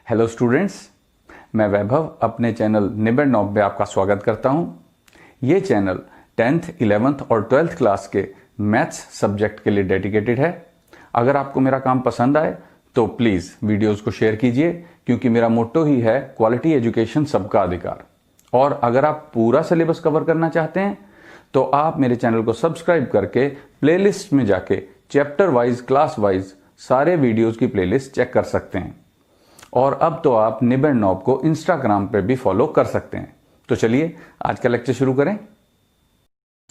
Hello students, मैं वैभव अपने channel निबेड़ knob में आपका स्वागत करता हूं। ये चैनल 10th, 11th और 12th क्लास के मैथ्स सब्जेक्ट के लिए डेडिकेटेड है। अगर आपको मेरा काम पसंद आए तो प्लीज़ वीडियोस को शेयर कीजिए, क्योंकि मेरा मोट्टो ही है क्वालिटी एजुकेशन सबका अधिकार। और अगर आप पूरा सिलेबस कवर करना चाहते हैं तो आप मेरे चैनल को सब्सक्राइब करके प्लेलिस्ट में जाके चैप्टर वाइज, क्लास वाइज सारे वीडियोस की प्लेलिस्ट चेक कर सकते हैं। और अब तो आप निबेड़ नॉब को इंस्टाग्राम पे भी फॉलो कर सकते हैं। तो चलिए आज का लेक्चर शुरू करें।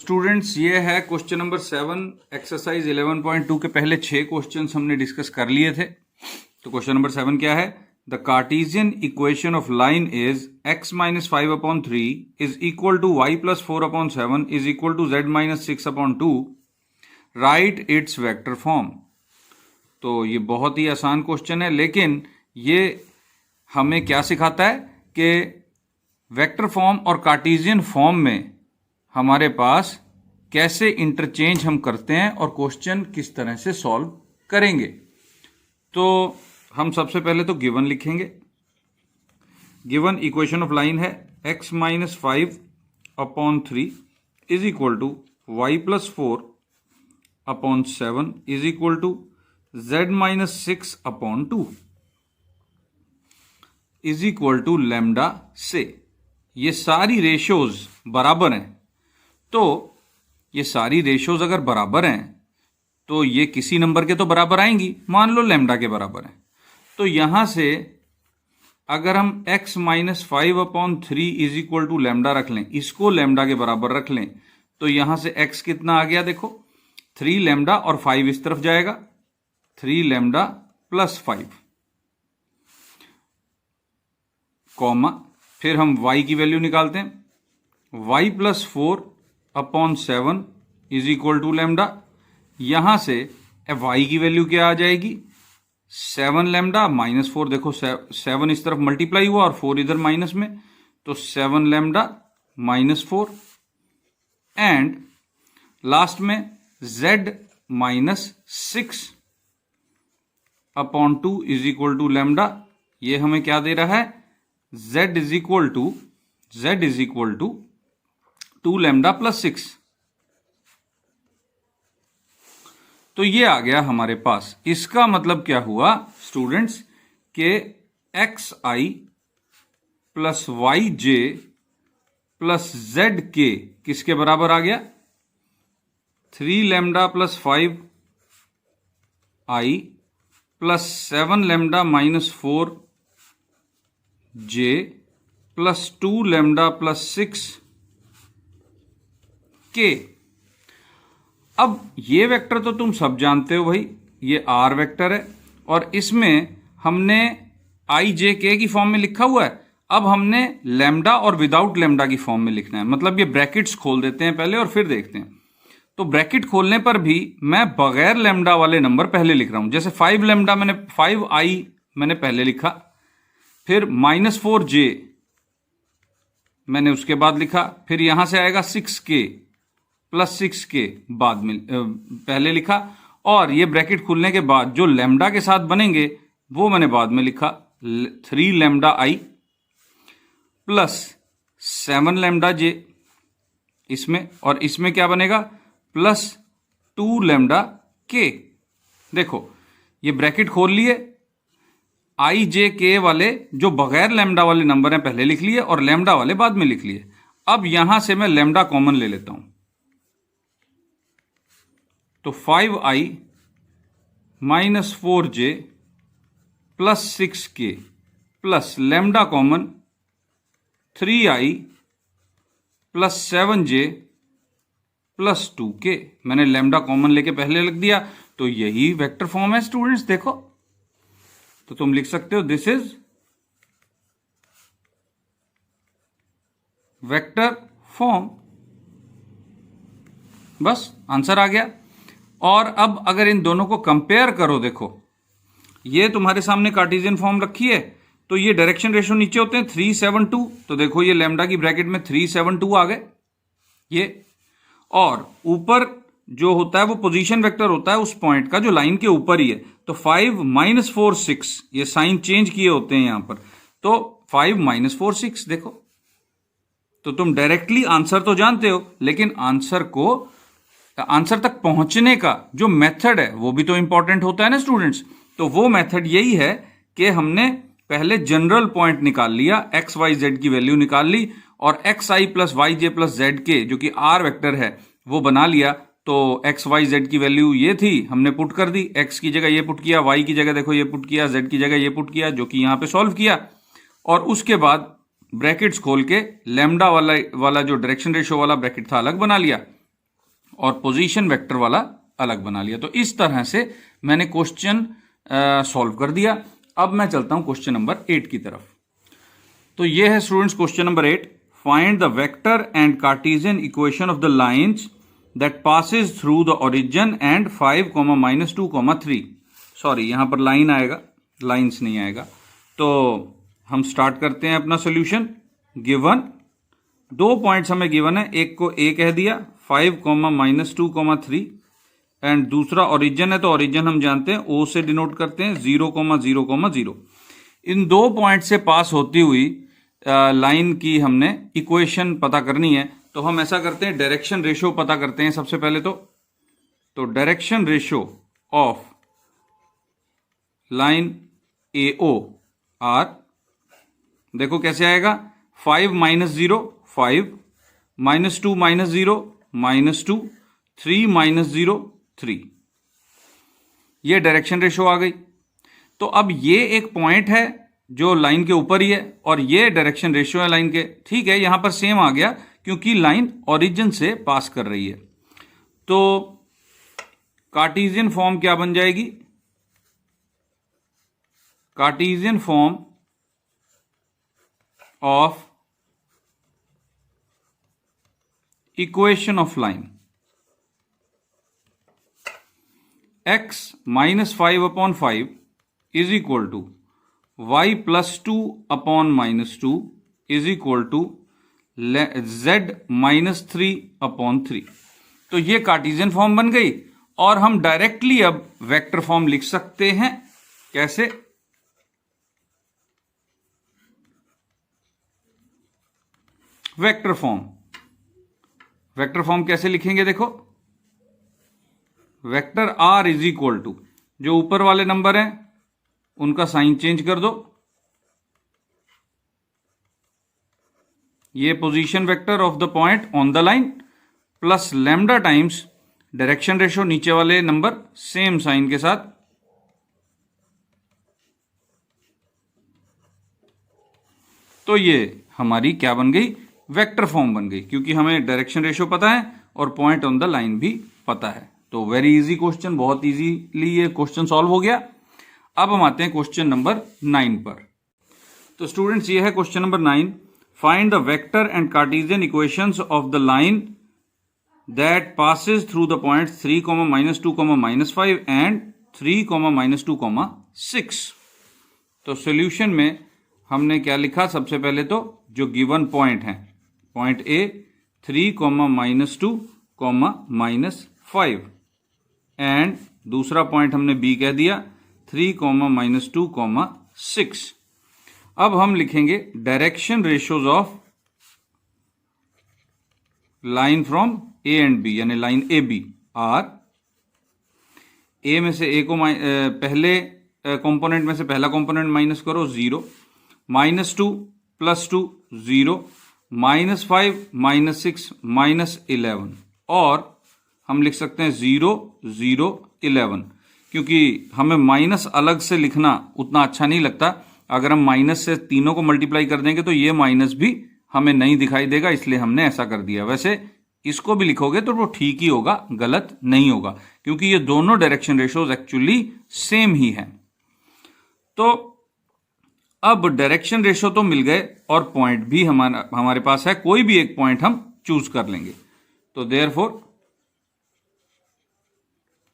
स्टूडेंट्स, ये है क्वेश्चन नंबर 7 एक्सरसाइज 11.2 के पहले 6 क्वेश्चंस हमने डिस्कस कर लिए थे। तो क्वेश्चन नंबर 7 क्या है? The Cartesian equation of line is x minus 5/3 is equal to y plus 4/7 is equal to z minus 6/2। Right it's vector form. तो ये बहुत ही आसान क्वेश्चन है, लेकिन ये हमें क्या सिखाता है कि वेक्टर फॉर्म और कार्टेशियन फॉर्म में हमारे पास कैसे इंटरचेंज हम करते हैं और क्वेश्चन किस तरह से सॉल्व करेंगे। तो हम सबसे पहले तो गिवन लिखेंगे। गिवन इक्वेशन ऑफ लाइन है x minus 5/3 is equal to y plus 4/7 is equal to z minus 6/2 is equal to lambda से। ये सारी रेशियोज बराबर हैं। तो ये सारी रेशियोज अगर बराबर हैं तो ये किसी नंबर के तो बराबर आएंगी। मान लो लैम्डा के बराबर हैं, तो यहां से अगर हम x minus 5/3 is equal to lambda रख लें, इसको लैम्डा के बराबर रख लें, तो यहां से x कितना आ गया? देखो 3 लैम्डा और 5 इस तरफ जाएगा, 3 लैम्डा प्लस 5 कॉमा, फिर हम y की वैल्यू निकालते हैं। y plus 4/7 is equal to lambda. यहां से y की वैल्यू क्या आ जाएगी? 7 लैम्डा माइनस 4। देखो 7 इस तरफ मल्टीप्लाई हुआ और 4 इधर माइनस में, तो 7 लैम्डा माइनस 4 एंड लास्ट में z minus 6/2 is equal to lambda. ये हमें क्या दे रहा है? z is equal to 2 lambda plus 6। तो ये आ गया हमारे पास। इसका मतलब क्या हुआ स्टूडेंट्स के xi plus yj plus zk किसके बराबर आ गया? 3 lambda plus 5 i plus 7 lambda minus 4 j plus 2 lambda plus 6 k। अब ये वेक्टर तो तुम सब जानते हो भाई, ये r वेक्टर है और इसमें हमने i j k की फॉर्म में लिखा हुआ है। अब हमने लैम्डा और विदाउट लैम्डा की फॉर्म में लिखना है। मतलब ये ब्रैकेट्स खोल देते हैं पहले और फिर देखते हैं। तो ब्रैकेट खोलने पर भी मैं बगैर लैम्डा वाले नंबर पहले लिख रहा हूं। जैसे 5 लैम्डा मैंने 5i मैंने पहले लिखा, फिर माइनस 4j मैंने उसके बाद लिखा, फिर यहां से आएगा 6k प्लस 6k बाद में पहले लिखा, और ये ब्रैकेट खुलने के बाद जो लैम्डा के साथ बनेंगे वो मैंने बाद में लिखा। 3 lambda i plus 7 lambda j इसमें, और इसमें क्या बनेगा? Plus 2 lambda k। देखो ये ब्रैकेट खोल लिए, आई जे के वाले जो बगैर लैम्डा वाले नंबर हैं पहले लिख लिए और लैम्डा वाले बाद में लिख लिए। अब यहां से मैं लैम्डा कॉमन ले लेता हूं, तो 5i minus 4j plus 6k plus lambda common 3i plus 7j plus 2k। मैंने लैम्डा कॉमन लेके पहले लिख दिया, तो यही वेक्टर फॉर्म है स्टूडेंट्स। देखो तो तुम लिख सकते हो दिस इज वेक्टर फॉर्म। बस आंसर आ गया। और अब अगर इन दोनों को कंपेयर करो, देखो ये तुम्हारे सामने कार्टेशियन फॉर्म रखी है, तो ये डायरेक्शन रेशियो नीचे होते हैं 3, 7, 2। तो देखो ये लैम्डा की ब्रैकेट में 3, 7, 2 आ गए ये, और ऊपर जो होता है वो पोजीशन वेक्टर होता है उस पॉइंट का जो लाइन के ऊपर ही है। तो 5 माइनस 4 6, ये साइन चेंज किए होते हैं यहां पर, तो 5 माइनस 4 6 देखो। तो तुम डायरेक्टली आंसर तो जानते हो, लेकिन आंसर तक पहुंचने का जो मेथड है वो भी तो इंपॉर्टेंट होता है ना स्टूडेंट्स। तो वो मेथड यही है कि हमने पहले जनरल पॉइंट निकाल लिया, एक्स वाई जेड की वैल्यू निकाल ली, और एक्स आई प्लस वाई जे प्लस जेड के जो कि आर वेक्टर है वो बना लिया। तो एक्स वाई जेड की वैल्यू ये थी, हमने पुट कर दी, एक्स की जगह ये पुट किया, वाई की जगह देखो ये पुट किया, जेड की जगह ये पुट किया, जो कि यहां पे सॉल्व किया। और उसके बाद ब्रैकेट्स खोल के लैम्डा वाला जो डायरेक्शन रेशियो वाला ब्रैकेट था अलग बना लिया, और पोजीशन वेक्टर वाला अलग बना लिया। तो इस तरह से मैंने क्वेश्चन सॉल्व कर दिया। अब मैं चलता हूं क्वेश्चन नंबर 8 की तरफ। तो ये है students question number 8, find the vector and Cartesian equation of the lines that passes through the origin and 5, -2, 3। Sorry, यहां पर लाइन आएगा, लाइंस नहीं आएगा। तो हम स्टार्ट करते हैं अपना सोल्यूशन। गिवन 2 पॉइंट्स हमें गिवन है, एक को ए कह दिया, 5, -2, 3, एंड दूसरा ओरिजिन है, तो ओरिजिन हम जानते हैं ओ से डिनोट करते हैं, 0, 0, 0। इन 2 पॉइंट से पास होती हुई लाइन की हमने इक्वेशन पता करनी है। तो हम ऐसा करते हैं, डायरेक्शन रेशियो पता करते हैं सबसे पहले। तो direction ratio of line AO are, देखो कैसे आएगा, 5 - 0 5, -2 - 0 -2, 3 - 0 3, ये डायरेक्शन रेशियो आ गई। तो अब ये एक पॉइंट है जो लाइन के ऊपर ही है, और ये डायरेक्शन रेशियो है लाइन के, ठीक है, यहां पर सेम आ गया क्योंकि लाइन ओरिजिन से पास कर रही है। तो कार्टेशियन फॉर्म क्या बन जाएगी, Cartesian form of equation of line, x -5/5 is equal to y +2/-2 is equal to z -3/3। तो ये कार्टेशियन फॉर्म बन गई, और हम डायरेक्टली अब वेक्टर फॉर्म लिख सकते हैं। कैसे, वेक्टर फॉर्म कैसे लिखेंगे, देखो, vector r is equal to, जो ऊपर वाले नंबर हैं उनका साइन चेंज कर दो, ये position vector of the point on the line, plus lambda times direction ratio, नीचे वाले नंबर सेम साइन के साथ, तो ये हमारी क्या बन गई, वेक्टर फॉर्म बन गई, क्योंकि हमें डायरेक्शन रेशियो पता है और पॉइंट ऑन द लाइन भी पता है। तो वेरी इजी क्वेश्चन, बहुत इजीली ये क्वेश्चन सॉल्व हो गया। अब हम आते हैं क्वेश्चन नंबर 9 पर। तो स्टूडेंट्स ये है question number 9, find the vector and Cartesian equations of the line that passes through the point 3, -2, -5 and 3, -2, 6। तो सॉल्यूशन में हमने क्या लिखा, सबसे पहले तो जो गिवन पॉइंट है, पॉइंट ए 3, -2, -5, एंड दूसरा पॉइंट हमने बी कह दिया 3, -2, 6। अब हम लिखेंगे direction ratios of line from A and B, यानी line A B are, A में से ए को पहले कंपोनेंट में से पहला कंपोनेंट माइनस करो 0, -2 +2 0, -5 -6 -11, और हम लिख सकते हैं 0 0 11, क्योंकि हमें माइनस अलग से लिखना उतना अच्छा नहीं लगता। अगर हम माइनस से तीनों को मल्टीप्लाई कर देंगे तो ये माइनस भी हमें नहीं दिखाई देगा, इसलिए हमने ऐसा कर दिया। वैसे इसको भी लिखोगे तो वो ठीक ही होगा, गलत नहीं होगा, क्योंकि ये दोनों डायरेक्शन रेशियोज एक्चुअली सेम ही हैं। तो अब डायरेक्शन रेशियो तो मिल गए और पॉइंट भी हमारे पास है, कोई भी एक पॉइंट हम चूज कर लेंगे। तो therefore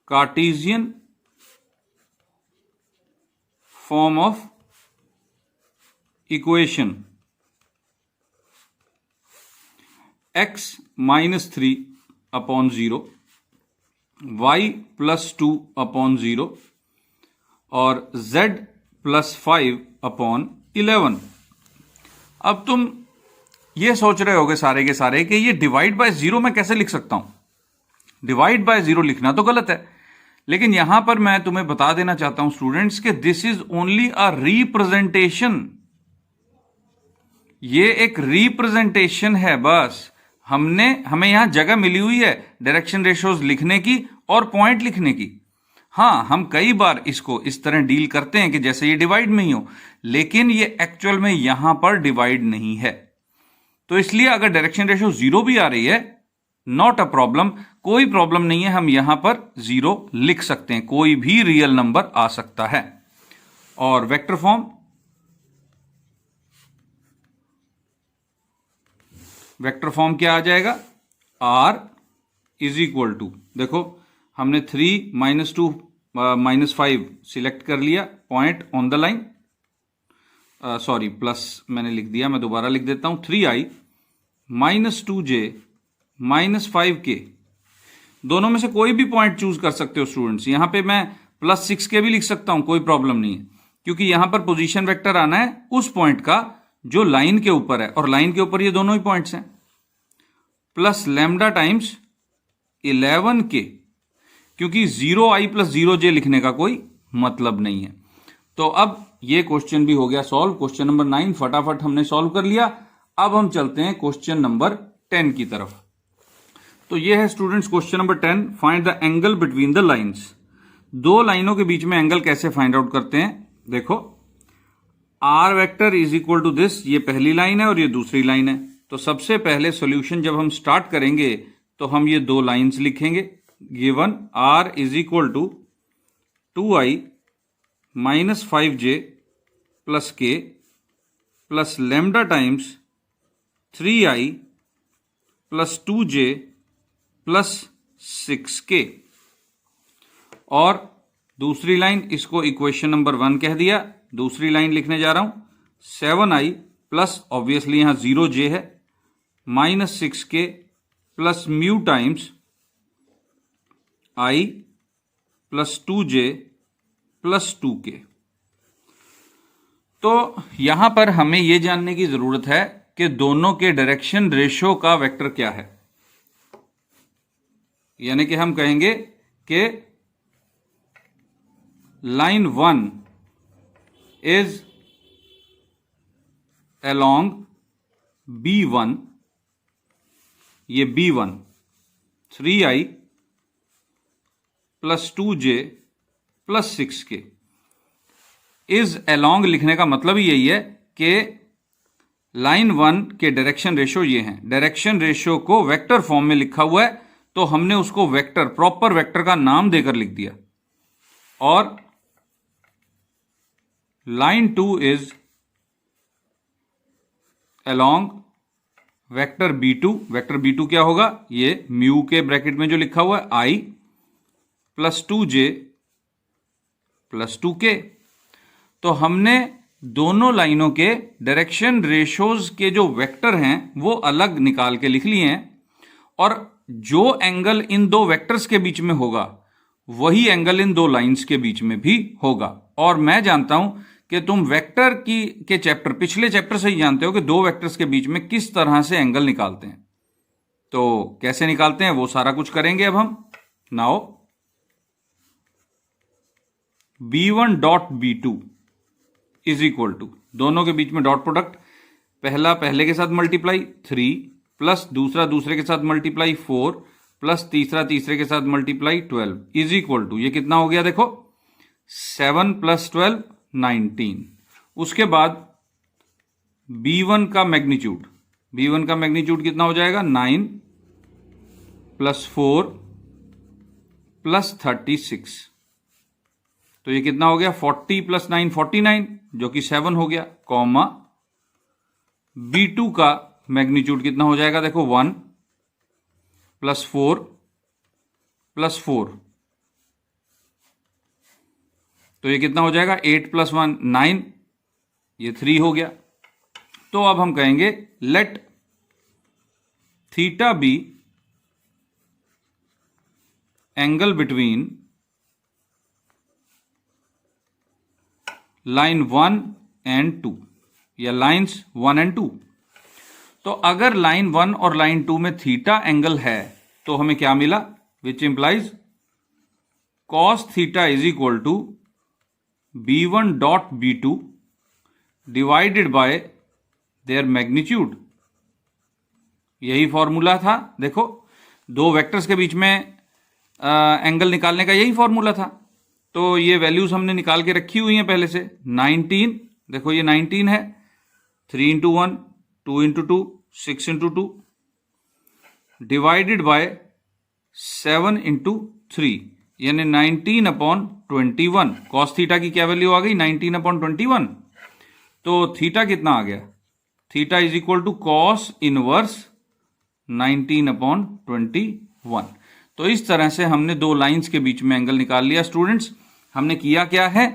Cartesian form of equation x -3/0 y plus 2 upon 0 और z प्लस 5 अपॉन 11। अब तुम ये सोच रहे होगे सारे के सारे कि ये डिवाइड बाय जीरो मैं कैसे लिख सकता हूं। डिवाइड बाय जीरो लिखना तो गलत है, लेकिन यहां पर मैं तुम्हें बता देना चाहता हूं स्टूडेंट्स कि this is only a representation. ये एक रिप्रेजेंटेशन है बस। हमें यहां जगह मिली हुई है डायरेक्शन रेशियोज लिखने की और पॉइंट लिखने की। हाँ, हम कई बार इसको इस तरह डील करते हैं कि जैसे ये डिवाइड में ही हो, लेकिन ये एक्चुअल में यहां पर डिवाइड नहीं है। तो इसलिए अगर डायरेक्शन रेशियो 0 भी आ रही है, नॉट अ प्रॉब्लम, कोई प्रॉब्लम नहीं है, हम यहां पर 0 लिख सकते हैं, कोई भी रियल नंबर आ सकता है। और वेक्टर फॉर्म, वेक्टर फॉर्म क्या आ जाएगा, r इज इक्वल टू, देखो हमने 3 -2 -5 सिलेक्ट कर लिया, point on the line, sorry plus मैंने लिख दिया, मैं दोबारा लिख देता हूं, 3i -2j -5k, दोनों में से कोई भी पॉइंट चूज कर सकते हो स्टूडेंट्स। यहां पे मैं +6k भी लिख सकता हूं, कोई प्रॉब्लम नहीं है, क्योंकि यहां पर पोजीशन वेक्टर आना है उस पॉइंट का जो लाइन के ऊपर है, और लाइन के ऊपर ये दोनों ही पॉइंट्स हैं। प्लस लैम्डा टाइम्स 11k, क्योंकि 0i + 0j लिखने का कोई मतलब नहीं है। तो अब ये क्वेश्चन भी हो गया सॉल्व। क्वेश्चन नंबर 9 फटाफट हमने सॉल्व कर लिया। अब हम चलते हैं क्वेश्चन नंबर 10 की तरफ। तो ये है students question number 10, find the angle between the lines. दो लाइनों के बीच में एंगल कैसे फाइंड आउट करते हैं। देखो r vector is equal to this, ये पहली लाइन है और ये दूसरी लाइन है। तो सबसे पहले सॉल्यूशन जब हम स्टार्ट करेंगे तो हम ये दो लाइंस लिखेंगे, given r is equal to 2i -5j plus k plus lambda times 3i plus 2j plus 6k। और दूसरी लाइन, इसको इक्वेशन नंबर 1 कह दिया। दूसरी लाइन लिखने जा रहा हूं, 7i प्लस, ऑब्वियसली यहां 0j है, -6k plus mu times i plus 2j plus 2k। तो यहां पर हमें यह जानने की जरूरत है कि दोनों के डायरेक्शन रेशियो का वेक्टर क्या है। यानी कि हम कहेंगे कि लाइन 1 इज अलोंग B1, ये B1, 3i plus 2j plus 6k। Is along लिखने का मतलब ही यही है कि लाइन 1 के डायरेक्शन रेशियो ये हैं। डायरेक्शन रेशियो को वेक्टर फॉर्म में लिखा हुआ है, तो हमने उसको वेक्टर, प्रॉपर वेक्टर का नाम देकर लिख दिया। और line 2 is along vector B2। Vector B2 क्या होगा, ये म्यू के ब्रैकेट में जो लिखा हुआ है i plus 2j plus 2k। तो हमने दोनों लाइनों के डायरेक्शन रेशियोज के जो वेक्टर हैं वो अलग निकाल के लिख लिए हैं, और जो एंगल इन दो वेक्टर्स के बीच में होगा वही एंगल इन दो लाइंस के बीच में भी होगा। और मैं जानता हूं कि तुम वेक्टर के चैप्टर, पिछले चैप्टर से ही जानते हो कि दो वेक्टर्स के बीच में किस तरह से एंगल निकालते हैं। तो कैसे निकालते हैं वो सारा कुछ करेंगे अब हम। Now B1 dot B2 is equal to, दोनों के बीच में डॉट प्रोडक्ट, पहला पहले के साथ मल्टीप्लाई 3 प्लस दूसरा दूसरे के साथ मल्टीप्लाई 4 प्लस तीसरा तीसरे के साथ मल्टीप्लाई 12 इज इक्वल टू, ये कितना हो गया देखो 7 + 12 19। उसके बाद B1 का मैग्नीट्यूड, B1 का मैग्नीट्यूड कितना हो जाएगा 9 + 4 + 36। तो ये कितना हो गया 40 + 9 49, जो कि 7 हो गया, कॉमा B2 का मैग्नीट्यूड कितना हो जाएगा देखो 1 + 4 + 4, तो ये कितना हो जाएगा 8 + 1 9, ये 3 हो गया। तो अब हम कहेंगे let theta be angle between line 1 and 2 या लाइंस 1 एंड 2। तो अगर लाइन 1 और लाइन 2 में थीटा एंगल है तो हमें क्या मिला, which implies cos theta is equal to b1 dot b2 divided by their magnitude. यही फॉर्मूला था। देखो, दो वेक्टर्स के बीच में एंगल निकालने का यही फॉर्मूला था। तो ये वैल्यूज हमने निकाल के रखी हुई हैं पहले से। 19, देखो ये 19 है, 3 into 1, 2 into 2, 6 into 2 divided by 7 into 3, यानी 19 अपॉन 21। कॉस थीटा की क्या वैल्यू आ गई, 19 अपॉन 21। तो थीटा कितना आ गया, theta is equal to cos inverse 19 upon 21। तो इस तरह से हमने दो लाइंस के बीच में एंगल निकाल लिया। स्टूडेंट्स, हमने किया क्या है,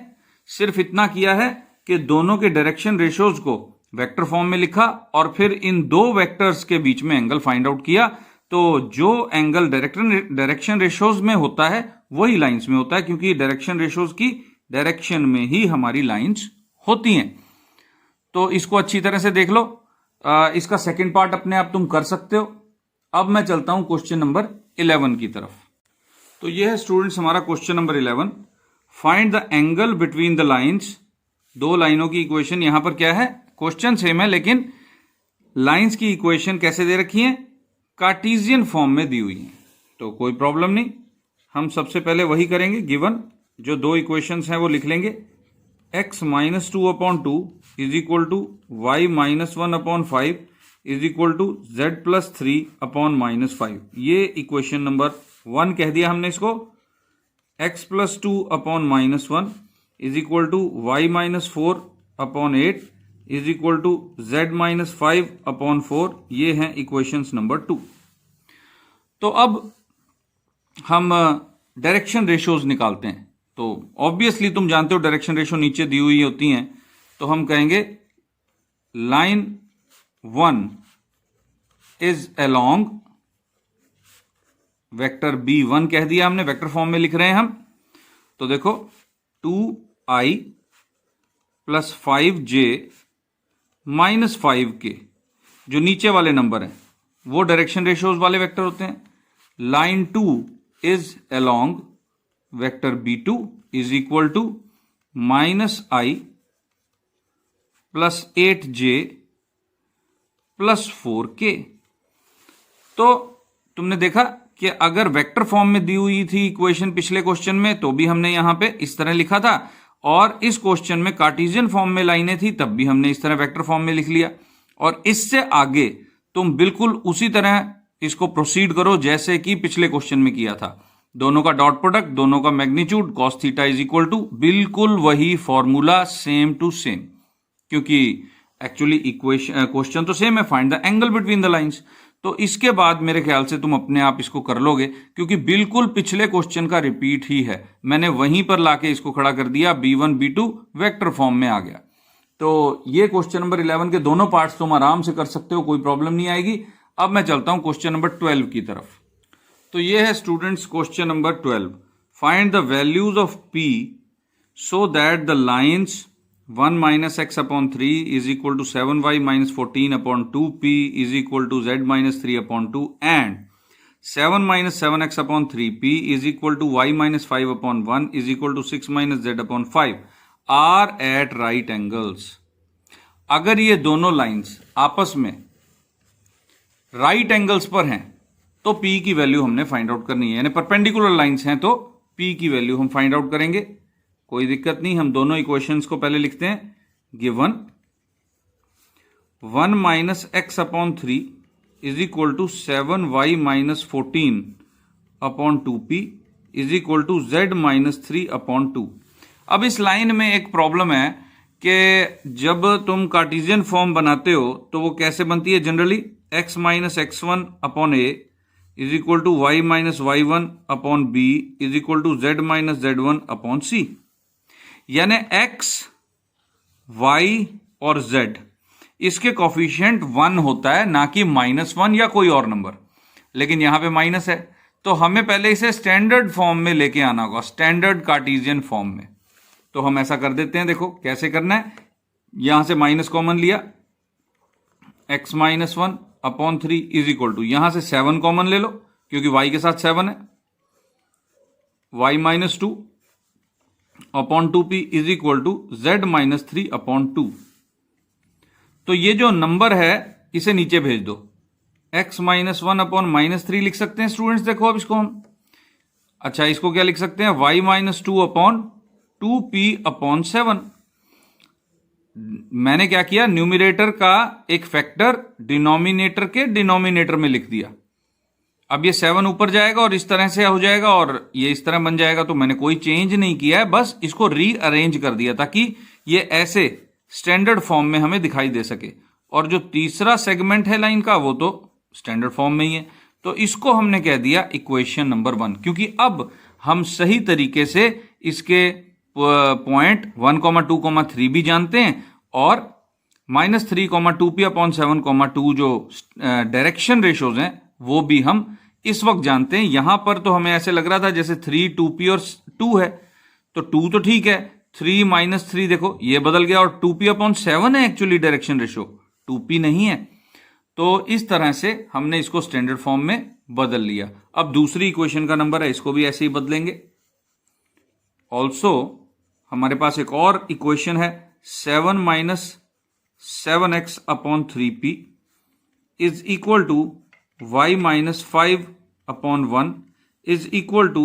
सिर्फ इतना किया है कि दोनों के डायरेक्शन रेशियोज को वेक्टर फॉर्म में लिखा और फिर इन दो वेक्टर्स के बीच में एंगल फाइंड आउट किया। तो जो एंगल डायरेक्शन रेशियोज में होता है वही लाइंस में होता है, क्योंकि डायरेक्शन रेशियोज की डायरेक्शन में ही हमारी लाइंस होती हैं। तो इसको अच्छी तरह से देख लो। इसका सेकंड पार्ट अपने आप तुम कर सकते हो। अब मैं चलता हूं क्वेश्चन नंबर 11 की तरफ। तो यह है स्टूडेंट्स हमारा question number 11। Find the angle between the lines. दो लाइनों की इक्वेशन, यहां पर क्या है, क्वेश्चन सेम है लेकिन लाइंस की इक्वेशन कैसे दे रखी है, कार्टेशियन फॉर्म में दी हुई है। तो कोई प्रॉब्लम नहीं, हम सबसे पहले वही करेंगे। गिवन जो दो इक्वेशंस हैं वो लिख लेंगे। x minus 2 upon 2 is equal to y minus 1 upon 5 is equal to z plus 3 upon minus 5। ये इक्वेशन नंबर 1 कह दिया हमने इसको। x plus 2 upon minus 1 is equal to y minus 4 upon 8 is equal to z minus 5 upon 4। ये हैं equations number 2। तो अब हम डायरेक्शन रेशियोज निकालते हैं। तो ऑब्वियसली तुम जानते हो डायरेक्शन रेशियो नीचे दी हुई होती हैं। तो हम कहेंगे line 1 is along vector b1 कह दिया हमने, वेक्टर फॉर्म में लिख रहे हैं हम। तो देखो 2i plus 5j minus 5k, जो नीचे वाले नंबर हैं वो डायरेक्शन रेशियोज वाले वेक्टर होते हैं। Line 2 is along vector b2 is equal to minus i plus 8j plus 4k। तो तुमने देखा कि अगर वेक्टर फॉर्म में दी हुई थी इक्वेशन पिछले क्वेश्चन में तो भी हमने यहां पे इस तरह लिखा था, और इस क्वेश्चन में कार्टेशियन फॉर्म में लाइनें थी तब भी हमने इस तरह वेक्टर फॉर्म में लिख लिया। और इससे आगे तुम बिल्कुल उसी तरह इसको प्रोसीड करो जैसे कि पिछले क्वेश्चन में किया था। दोनों का डॉट प्रोडक्ट, दोनों का magnitude, cos theta is equal to, बिल्कुल वही फॉर्मूला, सेम टू सेम, क्योंकि एक्चुअली इक्वेशन क्वेश्चन तो सेम है, find the angle between the lines. तो इसके बाद मेरे ख्याल से तुम अपने आप इसको कर लोगे, क्योंकि बिल्कुल पिछले क्वेश्चन का रिपीट ही है। मैंने वहीं पर लाके इसको खड़ा कर दिया, b1 b2 वेक्टर फॉर्म में आ गया। तो ये क्वेश्चन नंबर 11 के दोनों पार्ट्स तुम आराम से कर सकते हो, कोई प्रॉब्लम नहीं आएगी। अब मैं चलता हूं क्वेश्चन नंबर 12 की तरफ। तो ये है students question number 12। Find the values of p so that the lines 1 minus x upon 3 is equal to 7y minus 14 upon 2p is equal to z minus 3 upon 2 and 7 minus 7x upon 3p is equal to y minus 5 upon 1 is equal to 6 minus z upon 5 are at right angles. अगर ये दोनों lines आपस में right angles पर हैं तो p की value हमने फाइंड आउट करनी है, यानी परपेंडिकुलर लाइंस हैं तो p की वैल्यू हम फाइंड आउट करेंगे। कोई दिक्कत नहीं, हम दोनों इक्वेशंस को पहले लिखते हैं। Given 1 minus x upon 3 is equal to 7y minus 14 upon 2p is equal to z minus 3 upon 2। अब इस लाइन में एक प्रॉब्लम है कि जब तुम कार्टेशियन फॉर्म बनाते हो तो वो कैसे बनती है generally, x minus x1 upon a is equal to y minus y1 upon b is equal to z minus z1 upon c। यानी x, y और z इसके कोफिशिएंट 1 होता है, ना कि -1 या कोई और नंबर। लेकिन यहां पे माइनस है तो हमें पहले इसे स्टैंडर्ड फॉर्म में लेके आना होगा, स्टैंडर्ड कार्टेशियन फॉर्म में। तो हम ऐसा कर देते हैं, देखो कैसे करना है। यहां से माइनस कॉमन लिया, x minus 1 upon 3 is equal to, यहां से 7 कॉमन ले लो क्योंकि y के साथ 7 है, y minus 2 upon 2p is equal to z minus 3 upon 2। तो ये जो नंबर है इसे नीचे भेज दो, x माइनस 1 अपॉन माइनस 3 लिख सकते हैं स्टूडेंट्स। देखो अब इसको हम, अच्छा इसको क्या लिख सकते हैं, y minus 2 upon 2p upon 7। मैंने क्या किया, न्यूमिरेटर का एक फैक्टर डिनोमिनेटर के डिनोमिनेटर में लिख दिया। अब ये 7 ऊपर जाएगा और इस तरह से हो जाएगा और ये इस तरह बन जाएगा। तो मैंने कोई चेंज नहीं किया है, बस इसको रीअरेंज कर दिया ताकि ये ऐसे स्टैंडर्ड फॉर्म में हमें दिखाई दे सके। और जो तीसरा सेगमेंट है लाइन का वो तो स्टैंडर्ड फॉर्म में ही है, तो इसको हमने कह दिया इक्वेशन नंबर 1, क्योंकि अब हम सही तरीके से इसके पॉइंट 1,2,3 भी जानते हैं और -3,2p अपॉन 7,2 जो डायरेक्शन रेशोज हैं वो भी हम इस वक्त जानते हैं। यहां पर तो हमें ऐसे लग रहा था जैसे 3, 2p और 2 है, तो 2 तो ठीक है, 3 माइनस 3 देखो ये बदल गया और 2p अपॉन 7 है एक्चुअली डायरेक्शन रेशो, 2p नहीं है। तो इस तरह से हमने इसको स्टैंडर्ड फॉर्म में बदल लिया। अब दूसरी इक्वेशन का नंबर है, इसको भी ऐसे ही बदलेंगे। ऑल्सो हमारे पास एक और इक्वेशन है, 7 minus 7x upon 3p is equal to y minus 5 upon 1 is equal to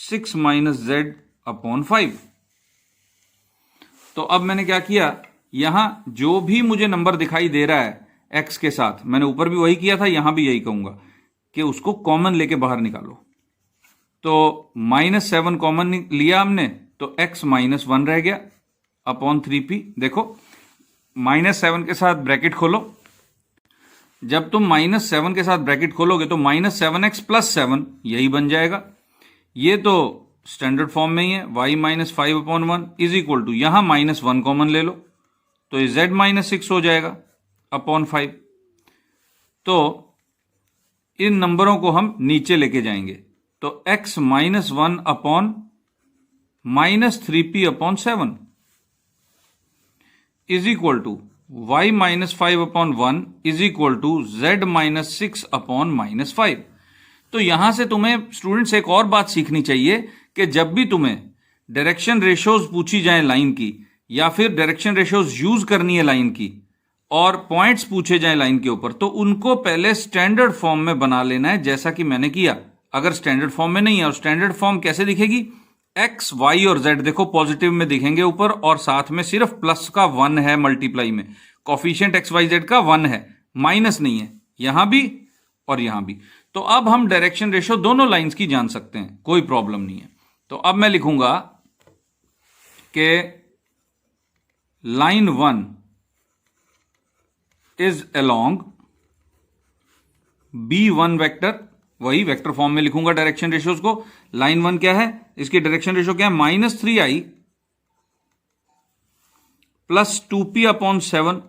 6 minus z upon 5। तो अब मैंने क्या किया, यहां जो भी मुझे नंबर दिखाई दे रहा है x के साथ, मैंने ऊपर भी वही किया था, यहां भी यही कहूंगा कि उसको कॉमन लेके बाहर निकालो। तो -7 कॉमन लिया हमने, तो x माइनस 1 रह गया अपॉन 3p। देखो -7 के साथ ब्रैकेट खोलो, जब तुम -7 के साथ ब्रैकेट खोलोगे तो -7x प्लस 7 यही बन जाएगा। ये तो स्टैंडर्ड फॉर्म में ही है, y minus 5 upon 1 is equal to, यहां -1 कॉमन ले लो तो ये z माइनस 6 हो जाएगा अपॉन 5। तो इन नंबरों को हम नीचे लेके जाएंगे, तो x minus 1 upon -3p upon 7 is equal to y minus 5 upon 1 is equal to z minus 6 upon -5। तो यहां से तुम्हें स्टूडेंट्स एक और बात सीखनी चाहिए कि जब भी तुम्हें डायरेक्शन रेशोज पूछी जाए लाइन की, या फिर डायरेक्शन रेशोज यूज करनी है लाइन की, और पॉइंट्स पूछे जाए लाइन के ऊपर, तो उनको पहले स्टैंडर्ड फॉर्म में बना लेना है, जैसा कि मैंने किया। अगर स्टैंडर्ड फॉर्म में नहीं है, और स्टैंडर्ड फॉर्म कैसे दिखेगी, x, y और z देखो पॉजिटिव में दिखेंगे ऊपर, और साथ में सिर्फ प्लस का 1 है मल्टीप्लाई में, कोफिशिएंट x, y, z का 1 है, माइनस नहीं है, यहां भी और यहां भी। तो अब हम डायरेक्शन रेशो दोनों लाइंस की जान सकते हैं, कोई प्रॉब्लम नहीं है। तो अब मैं लिखूंगा कि line 1 is along B1 vector, वही वेक्टर फॉर्म में लिखूंगा डायरेक्शन रेशियोज को। लाइन 1 क्या है, इसकी डायरेक्शन रेशियो क्या है, -3i plus 2p upon 7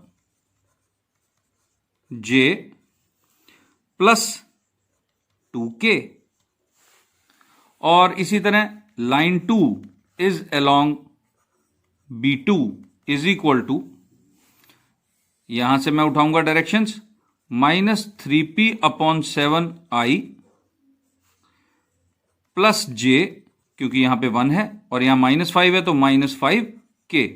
j plus 2k। और इसी तरह line 2 is along B2 is equal to, यहां से मैं उठाऊंगा directions, -3p upon 7i plus j, क्योंकि यहां पे 1 है और यहां -5 है तो -5k।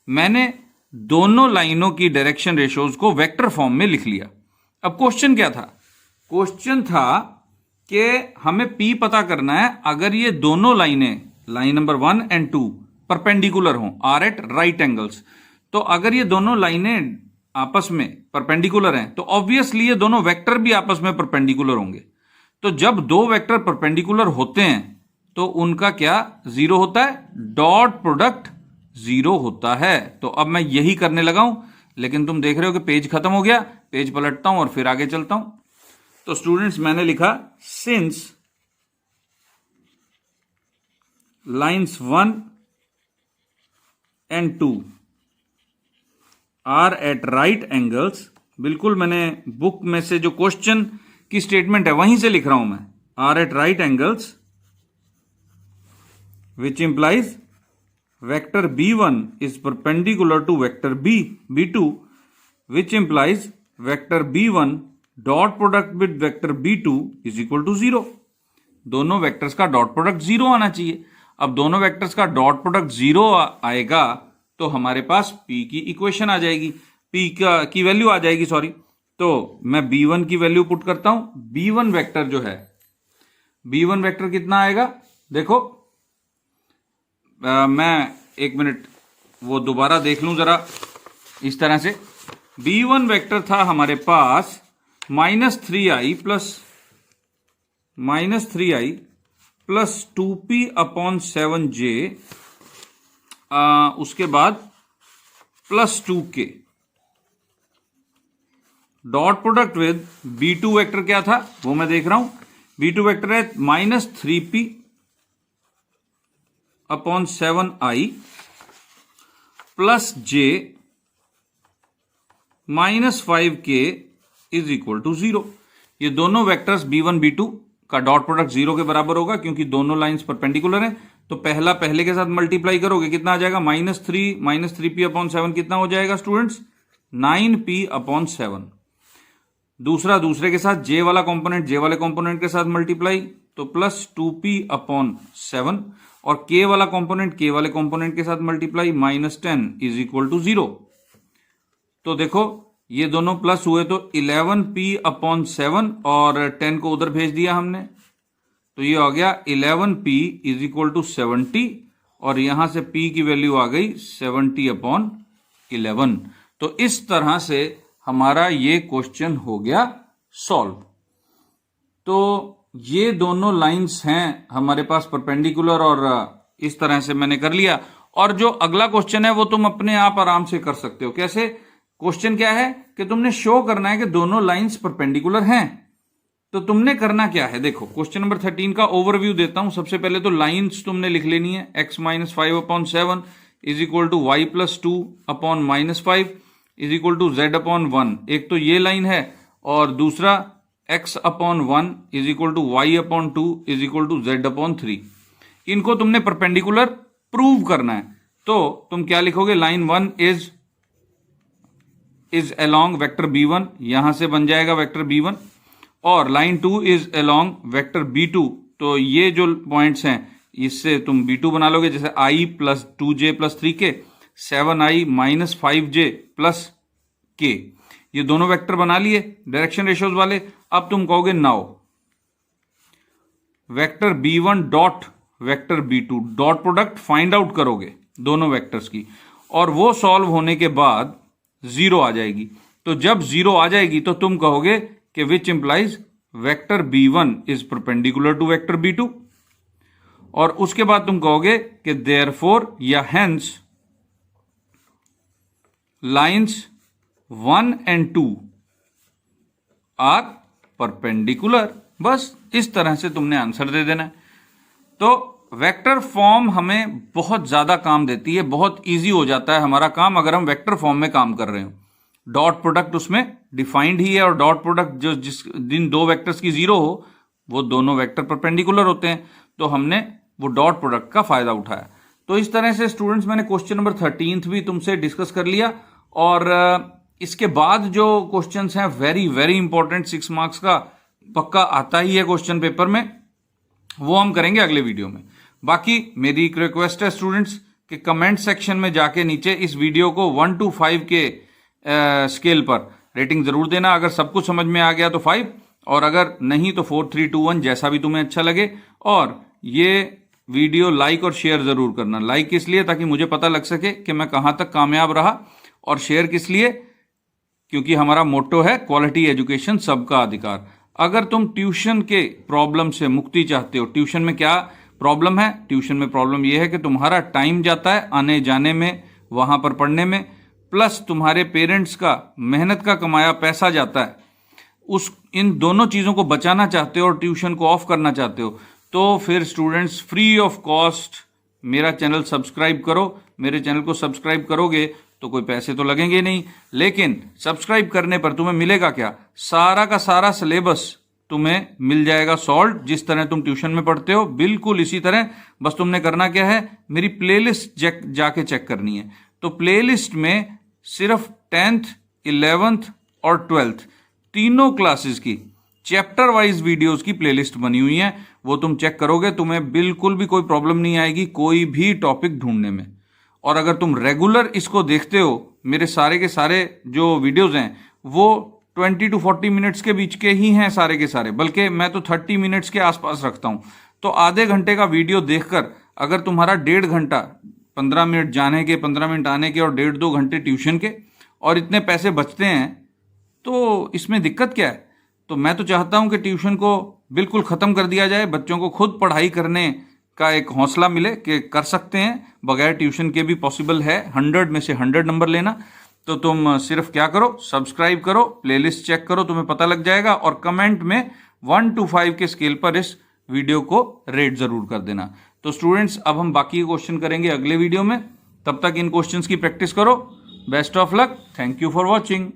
मैंने दोनों लाइनों की डायरेक्शन रेशोज को वेक्टर फॉर्म में लिख लिया। अब क्वेश्चन क्या था, क्वेश्चन था कि हमें p पता करना है अगर ये दोनों लाइनें, लाइन नंबर 1 एंड 2 परपेंडिकुलर हों, आर एट राइट एंगल्स। तो अगर ये दोनों लाइनें आपस में परपेंडिकुलर हैं तो ऑब्वियसली ये दोनों वेक्टर भी आपस में परपेंडिकुलर होंगे। तो जब दो वेक्टर परपेंडिकुलर होते हैं तो उनका क्या 0 होता है, डॉट प्रोडक्ट 0 होता है। तो अब मैं यही करने लगा हूं, लेकिन तुम देख रहे हो कि पेज खत्म हो गया, पेज पलटता हूं और फिर आगे चलता हूं। तो स्टूडेंट्स मैंने लिखा, since lines 1 and 2 are at right angles, बिल्कुल मैंने बुक में से जो क्वेश्चन की स्टेटमेंट है वहीं से लिख रहा हूं मैं, are at right angles which implies vector b1 is perpendicular to vector b2 which implies vector b1 dot product with vector b2 is equal to 0। दोनों वेक्टर्स का डॉट प्रोडक्ट 0 आना चाहिए। अब दोनों वेक्टर्स का डॉट प्रोडक्ट 0 आएगा तो हमारे पास p की इक्वेशन आ जाएगी, p की वैल्यू आ जाएगी, सॉरी। तो मैं b1 की वैल्यू पुट करता हूं। b1 वेक्टर जो है, b1 वेक्टर कितना आएगा देखो, मैं एक मिनट वो दोबारा देख लूं जरा इस तरह से। b1 वेक्टर था हमारे पास -3i प्लस 2p/7j, उसके बाद plus 2k। Dot product with b2 vector क्या था वो मैं देख रहा हूं। b2 वेक्टर है -3p/7i plus j -5k is equal to 0। ये दोनों वेक्टर्स b1 b2 का डॉट प्रोडक्ट 0 के बराबर होगा क्योंकि दोनों लाइंस परपेंडिकुलर हैं। तो पहला पहले के साथ मल्टीप्लाई करोगे कितना आ जाएगा, -3p/7 कितना हो जाएगा स्टूडेंट्स, 9p/7। दूसरा दूसरे के साथ जे वाला कंपोनेंट जे वाले कंपोनेंट के साथ मल्टीप्लाई तो प्लस 2p/7, और के वाला कंपोनेंट के वाले कंपोनेंट के साथ मल्टीप्लाई -10 इज इक्वल टू 0। तो देखो ये दोनों प्लस हुए तो 11p/7 और 10 को उधर भेज दिया हमने तो ये हो गया 11p इज इक्वल टू 70, और यहां से p की वैल्यू आ गई 70/11। तो इस तरह से हमारा ये क्वेश्चन हो गया सॉल्व। तो ये दोनों लाइंस हैं हमारे पास परपेंडिकुलर, और इस तरह से मैंने कर लिया। और जो अगला क्वेश्चन है वो तुम अपने आप आराम से कर सकते हो। कैसे? क्वेश्चन क्या है कि तुमने शो करना है कि दोनों लाइंस परपेंडिकुलर हैं। तो तुमने करना क्या है, देखो क्वेश्चन नंबर 13 का ओवरव्यू देता हूं। सबसे पहले तो लाइंस तुमने लिख लेनी है। x - 5/7 is equal to y + 2/-5 is equal to z/1। एक तो ये लाइन है और दूसरा x/1 is equal to y/2 is equal to z/3। इनको तुमने परपेंडिकुलर प्रूव करना है। तो तुम क्या लिखोगे, line 1 is along vector b1, यहां से बन जाएगा वेक्टर b1, और line 2 is along vector b2। तो ये जो पॉइंट्स हैं इससे तुम b2 बना लोगे, जैसे i + 2j + 3k, 7i - 5j + k। ये दोनों वेक्टर बना लिए डायरेक्शन रेशियोज वाले। अब तुम कहोगे now vector b1 dot vector b2 dot product find out करोगे दोनों वेक्टर्स की, और वो सॉल्व होने के बाद 0 आ जाएगी। तो जब 0 आ जाएगी तो तुम कहोगे कि which implies vector b1 is perpendicular to vector b2, और उसके बाद तुम कहोगे कि देयरफॉर या hence lines 1 and 2 are perpendicular. बस इस तरह से तुमने आंसर दे देना है। तो वेक्टर फॉर्म हमें बहुत ज्यादा काम देती है, बहुत इजी हो जाता है हमारा काम अगर हम वेक्टर फॉर्म में काम कर रहे हो। डॉट प्रोडक्ट उसमें डिफाइंड ही है, और डॉट प्रोडक्ट जो जिस दिन दो वेक्टर्स की 0 हो वो दोनों वेक्टर परपेंडिकुलर होते हैं। तो हमने वो डॉट प्रोडक्ट का फायदा उठाया। तो इस तरह से स्टूडेंट्स मैंने क्वेश्चन नंबर 13 भी तुमसे डिस्कस कर लिया, और इसके बाद जो क्वेश्चंस हैं वेरी वेरी इंपॉर्टेंट, 6 मार्क्स का पक्का आता ही है क्वेश्चन पेपर में, वो हम करेंगे अगले वीडियो में। बाकी मेरी एक रिक्वेस्ट है स्टूडेंट्स कि कमेंट सेक्शन में जाके नीचे इस वीडियो को 1 to 5 के स्केल पर रेटिंग जरूर देना। अगर सब कुछ समझ में आ गया तो 5, और अगर नहीं तो 4, 3, 2, 1 जैसा भी तुम्हें अच्छा लगे। और ये वीडियो लाइक और शेयर जरूर करना। लाइक किस लिए, ताकि मुझे पता लग सके कि मैं कहां तक कामयाब रहा, और शेयर किस लिए, क्योंकि हमारा मोटो है क्वालिटी एजुकेशन सबका अधिकार। अगर तुम ट्यूशन के प्रॉब्लम से मुक्ति चाहते हो, ट्यूशन में क्या प्रॉब्लम है, ट्यूशन में प्रॉब्लम यह है कि तुम्हारा टाइम जाता है आने जाने में, वहां पर पढ़ने में, प्लस तुम्हारे पेरेंट्स का मेहनत का कमाया पैसा जाता है। इन दोनों चीजों को बचाना चाहते हो और ट्यूशन को ऑफ करना चाहते हो, तो फिर स्टूडेंट्स फ्री ऑफ कॉस्ट मेरा चैनल सब्सक्राइब करो। मेरे चैनल को सब्सक्राइब करोगे तो कोई पैसे तो लगेंगे नहीं, लेकिन सब्सक्राइब करने पर तुम्हें मिलेगा क्या, सारा का सारा सिलेबस तुम्हें मिल जाएगा सॉल्व। जिस तरह तुम ट्यूशन में पढ़ते हो बिल्कुल इसी तरह, बस तुमने करना क्या है, मेरी प्लेलिस्ट जाके चेक करनी है। तो प्लेलिस्ट में सिर्फ 10th 11th और 12th तीनों क्लासेस की चैप्टर वाइज वीडियोस की प्लेलिस्ट बनी हुई है। वो तुम चेक करोगे, तुम्हें बिल्कुल भी कोई प्रॉब्लम नहीं आएगी कोई भी टॉपिक ढूंढने में। और अगर तुम रेगुलर इसको देखते हो, मेरे सारे के सारे जो वीडियोस हैं वो 20 to 40 मिनट्स के बीच के ही हैं सारे के सारे, बल्कि मैं तो 30 मिनट्स के आसपास रखता हूं। तो आधे घंटे का वीडियो देखकर अगर तुम्हारा 1.5 घंटा, 15 मिनट जाने के, 15 मिनट आने के और 1.5-2 घंटे ट्यूशन के, और इतने पैसे बचते हैं, तो इसमें दिक्कत क्या है। तो मैं तो चाहता हूं कि ट्यूशन को बिल्कुल ख़त्म कर दिया जाए, बच्चों को खुद पढ़ाई करने का एक हौसला मिले कि कर सकते हैं, बगैर ट्यूशन के भी पॉसिबल है 100 में से 100 नंबर लेना। तो तुम सिर्फ क्या करो, सब्सक्राइब करो, प्लेलिस्ट चेक करो, तुम्हें पता लग जाएगा। और कमेंट में 1 to 5 के स्केल पर इस वीडियो को रेट ज़रूर कर देना। तो स्टूडेंट्स, अब हम बाकी के क्वेश्चन करेंगे अगले वीडियो में। तब तक इन क्वेश्चंस की प्रैक्टिस करो। Best of luck. Thank you for watching.